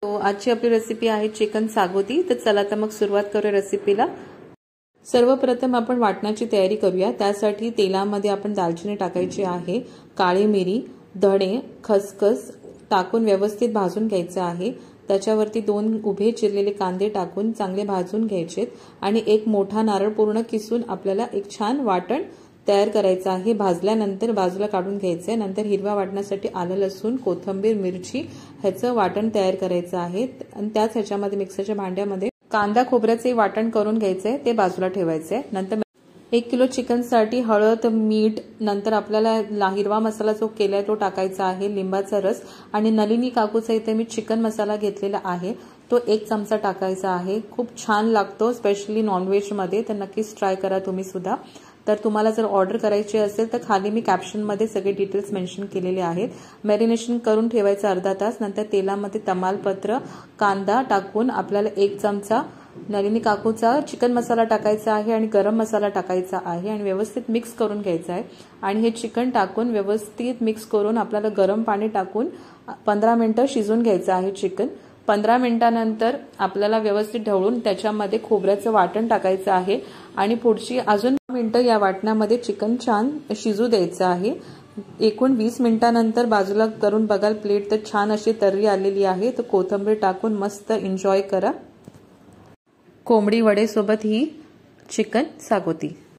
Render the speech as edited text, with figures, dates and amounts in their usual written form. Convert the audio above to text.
तो आजची आपली रेसिपी आहे चिकन सागोती। तर चला तर मग सुरुवात करूया रेसिपीला। सर्वप्रथम आपण वाटणाची तयारी करूया। त्यासाठी तेलामध्ये आपण दालचिनी टाकायची आहे, काळी मिरी, धणे, खसखस टाकून व्यवस्थित भाजून घ्यायचं आहे। त्याच्यावरती 2 उभे चिरलेले कांदे टाकून चांगले भाजून घ्यायचे आणि एक मोठा नारळ पूर्ण किसून आपल्याला एक छान वाटण तयार करायचं आहे। भाजल्यानंतर बाजूला काढून घ्यायचं आहे। नंतर हिरवा वाटण्यासाठी आलं, लसूण, कोथिंबीर, मिरची ह्याचं वाटण तयार करायचं आहे आणि त्याच ह्याच्यामध्ये मिक्सरच्या भांड्यामध्ये कांदा खोबऱ्याचे वाटण करून घ्यायचंय, ते बाजूला ठेवायचंय। नंतर 1 किलो चिकन साठी हळद, मीठ, नंतर आपल्याला हिरवा मसाला जो केलाय तो टाकायचा आहे, लिंबाचा रस आणि नलिनी काकूचा इथे मी चिकन मसाला घेतलेला आहे तो 1 चमचा टाकायचा आहे। खूप छान लागतो स्पेशली नॉनव्हेज मध्ये, तर नक्कीच ट्राय करा तुम्ही सुद्धा। तर तुम्हाला जर ऑर्डर करायची असेल तर खाली मी कॅप्शन मध्ये सगळे डिटेल्स मेन्शन केलेले आहेत। मॅरिनेशन करून ठेवायचं अर्धा तास। नंतर तेलामध्ये तमालपत्र, कांदा टाकून आपल्याला 1 चमचा नलिनी काकूचा चिकन मसाला टाकायचा आहे आणि गरम मसाला टाकायचा आहे आणि व्यवस्थित मिक्स करून घ्यायचा आहे। आणि हे चिकन टाकून व्यवस्थित मिक्स करून आपल्याला गरम पाणी टाकून 15 मिनिटं शिजवून घ्यायचं आहे चिकन। 15 मिनिटांनंतर आपल्याला व्यवस्थित ढवळून त्याच्यामध्ये खोबऱ्याचं वाटण टाकायचं आहे आणि पुढची अजून मिनिटं या वाटणामध्ये चिकन छान शिजू द्यायचं आहे। एकूण 20 मिनिटांनंतर बाजूला करून बघाल प्लेट तर छान अशी तर्री आलेली आहे। तर कोथिंबीर टाकून मस्त एन्जॉय करा कोंबडी वडे सोबत ही चिकन सागोती।